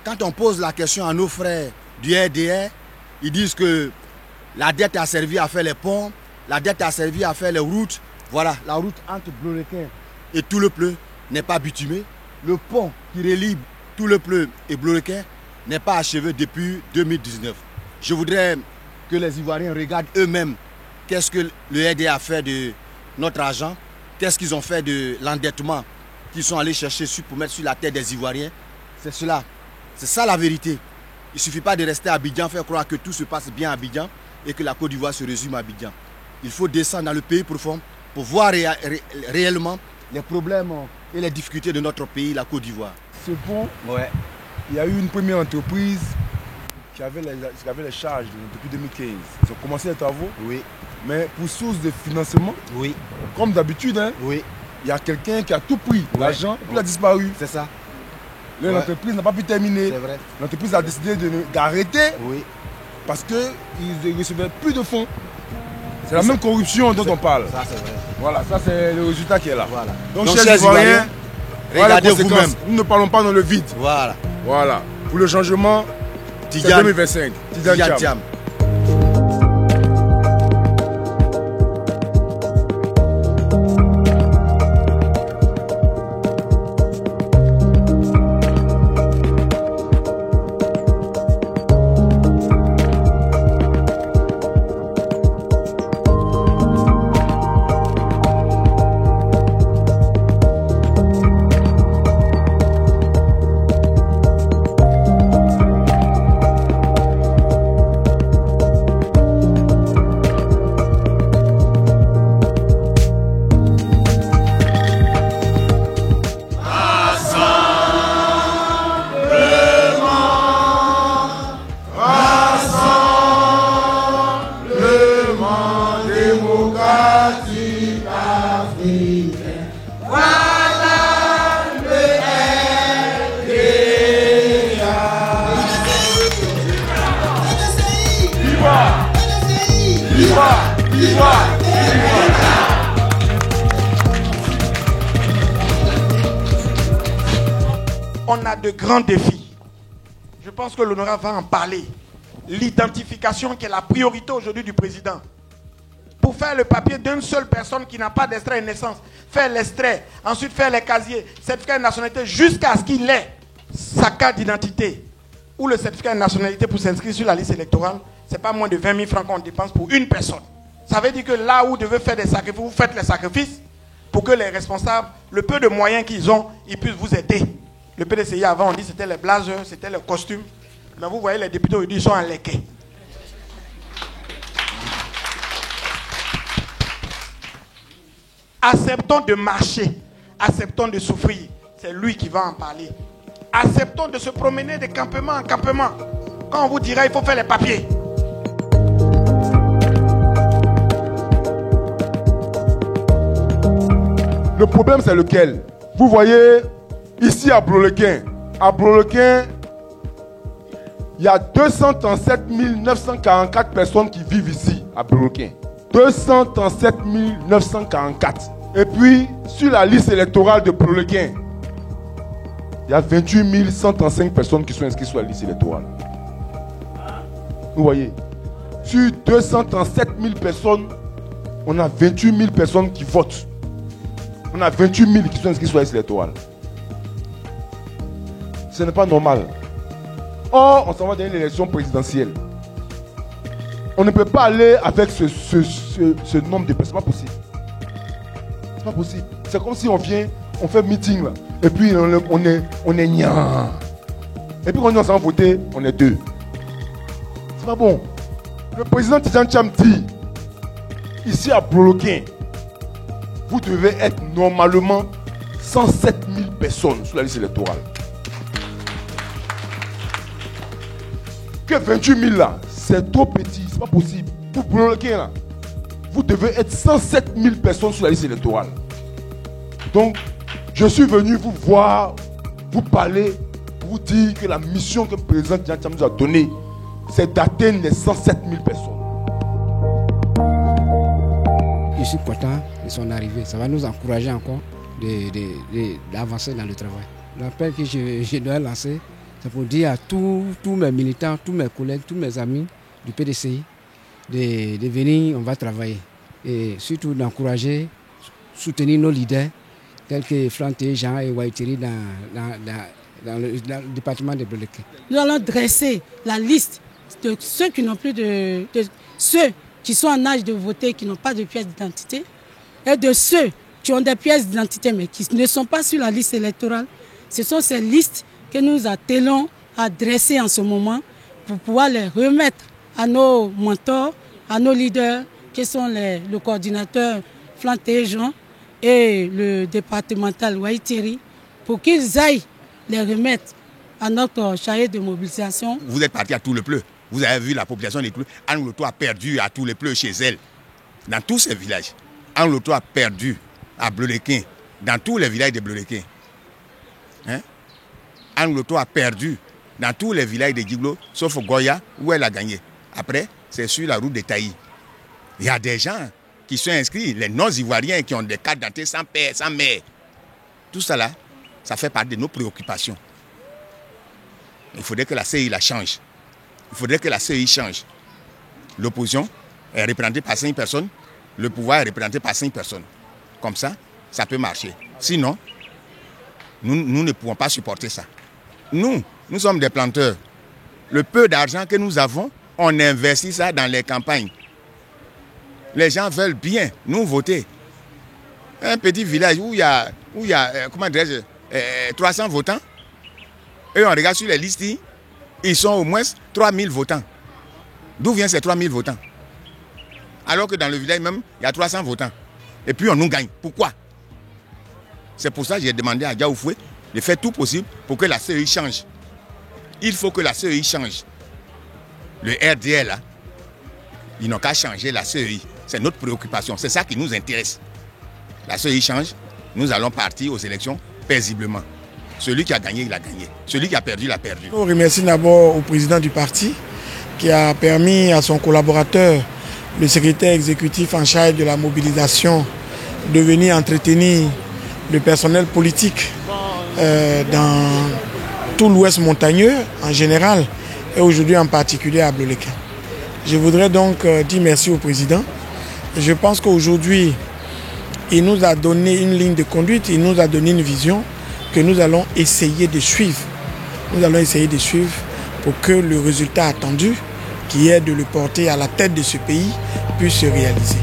quand on pose la question à nos frères du RDR, ils disent que la dette a servi à faire les ponts, la dette a servi à faire les routes. Voilà, la route entre Blolequin et Toulepleu n'est pas bitumée. Le pont qui relie Toulepleu et Blolequin n'est pas achevé depuis 2019. Je voudrais que les Ivoiriens regardent eux-mêmes qu'est-ce que le RDA a fait de notre argent, qu'est-ce qu'ils ont fait de l'endettement qu'ils sont allés chercher pour mettre sur la tête des Ivoiriens. C'est cela. C'est ça la vérité. Il ne suffit pas de rester à Abidjan, faire croire que tout se passe bien à Abidjan et que la Côte d'Ivoire se résume à Abidjan. Il faut descendre dans le pays profond pour voir réellement les problèmes et les difficultés de notre pays, la Côte d'Ivoire. Ce pont, il y a eu une première entreprise qui avait les charges depuis 2015. Ils ont commencé les travaux, mais pour source de financement, comme d'habitude, il y a quelqu'un qui a tout pris, l'argent, puis il a disparu. C'est ça. L'entreprise n'a pas pu terminer. L'entreprise a décidé d'arrêter parce qu'ils ne recevaient plus de fonds. C'est la même corruption dont on parle. Ça, c'est vrai. Voilà, ça c'est le résultat qui est là. Voilà. Donc chers Ivoiriens, regardez vous-même. Nous ne parlons pas dans le vide. Voilà. Voilà. Pour le changement, c'est 2025. Tidjane Thiam. On a de grands défis. Je pense que l'honorable va en parler. L'identification qui est la priorité aujourd'hui du président. Pour faire le papier d'une seule personne qui n'a pas d'extrait de naissance, faire l'extrait, ensuite faire les casiers, certificat de nationalité, jusqu'à ce qu'il ait sa carte d'identité ou le certificat de nationalité pour s'inscrire sur la liste électorale, ce n'est pas moins de 20 000 francs qu'on dépense pour une personne. Ça veut dire que là où vous devez faire des sacrifices, vous faites les sacrifices pour que les responsables, le peu de moyens qu'ils ont, ils puissent vous aider. Le PDCI avant, on dit c'était les blazers, c'était les costumes. Mais vous voyez, les députés aujourd'hui sont en léquet. Acceptons de marcher, acceptons de souffrir. C'est lui qui va en parler. Acceptons de se promener de campement en campement. Quand on vous dira il faut faire les papiers. Le problème c'est lequel? Vous voyez, ici à Blolequin, il y a 237 944 personnes qui vivent ici à Blolequin. 237 944. Et puis, sur la liste électorale de Blolequin, il y a 28 135 personnes qui sont inscrites sur la liste électorale. Vous voyez, sur 237 000 personnes, on a 28 000 personnes qui votent. On a 28 000 qui sont inscrits sur la liste électorale. Ce n'est pas normal. Or, on s'en va dans une élection présidentielle. On ne peut pas aller avec ce nombre de personnes. Ce n'est pas possible. C'est pas possible. C'est comme si on vient, on fait meeting là, et puis on est nia. Et puis quand on s'en va voter, on est deux. C'est pas bon. Le président Tidjane Thiam dit, ici à Blolequin, vous devez être normalement 107 000 personnes sur la liste électorale. Que 28 000 là, c'est trop petit, c'est pas possible. Pour Blolequin là, vous devez être 107 000 personnes sur la liste électorale. Donc, je suis venu vous voir, vous parler, vous dire que la mission que le président Tidjane Thiam nous a donnée, c'est d'atteindre les 107 000 personnes. Je suis content de son arrivée. Ça va nous encourager encore d'avancer dans le travail. L'appel que je dois lancer, C'est pour dire à tous mes militants, tous mes collègues, tous mes amis du PDCI de venir, on va travailler. Et surtout d'encourager, soutenir nos leaders, tels que Flanté, Jean et Waitiri dans le département de Bleulequin. Nous allons dresser la liste de ceux qui n'ont plus de ceux qui sont en âge de voter, qui n'ont pas de pièce d'identité, et de ceux qui ont des pièces d'identité mais qui ne sont pas sur la liste électorale. Ce sont ces listes que nous attelons à dresser en ce moment pour pouvoir les remettre à nos mentors, à nos leaders, qui sont le coordinateur Flanté Jean et le départemental Waitiri, pour qu'ils aillent les remettre à notre charrette de mobilisation. Vous êtes parti à tout le pleu. Vous avez vu la population des Pleux. Anne Loto a perdu à tous les pleux chez elle, dans tous ces villages. Anne Loto a perdu à Bleulequin, dans tous les villages de Bleulequin. Hein? Anne Loto a perdu dans tous les villages de Djiglo, sauf Goya, où elle a gagné. Après, c'est sur la route de Taï. Il y a des gens qui sont inscrits, les non-ivoiriens qui ont des cartes d'identité sans père, sans mère. Tout ça là, ça fait partie de nos préoccupations. Il faudrait que la CEI la change. Il faudrait que la CEI change. L'opposition est représentée par 5 personnes, le pouvoir est représenté par 5 personnes. Comme ça, ça peut marcher. Sinon, nous ne pouvons pas supporter ça. Nous sommes des planteurs. Le peu d'argent que nous avons, on investit ça dans les campagnes. Les gens veulent bien nous voter. Un petit village où il y a comment dirais-je, 300 votants, et on regarde sur les listes, ils sont au moins 3000 votants. D'où viennent ces 3000 votants? Alors que dans le village même, il y a 300 votants. Et puis on nous gagne. Pourquoi? C'est pour ça que j'ai demandé à Diaoufoué de faire tout possible pour que la CEI change. Il faut que la CEI change. Le RDL, là, ils n'ont qu'à changer la CEI. C'est notre préoccupation. C'est ça qui nous intéresse. La CEI change, nous allons partir aux élections paisiblement. Celui qui a gagné, il a gagné. Celui qui a perdu, il a perdu. Je remercie d'abord au président du parti qui a permis à son collaborateur, le secrétaire exécutif en charge de la mobilisation, de venir entretenir le personnel politique dans tout l'ouest montagneux en général et aujourd'hui en particulier à Bleulequin. Je voudrais donc dire merci au président. Je pense qu'aujourd'hui, il nous a donné une ligne de conduite, il nous a donné une vision que nous allons essayer de suivre. Nous allons essayer de suivre pour que le résultat attendu, qui est de le porter à la tête de ce pays, puisse se réaliser.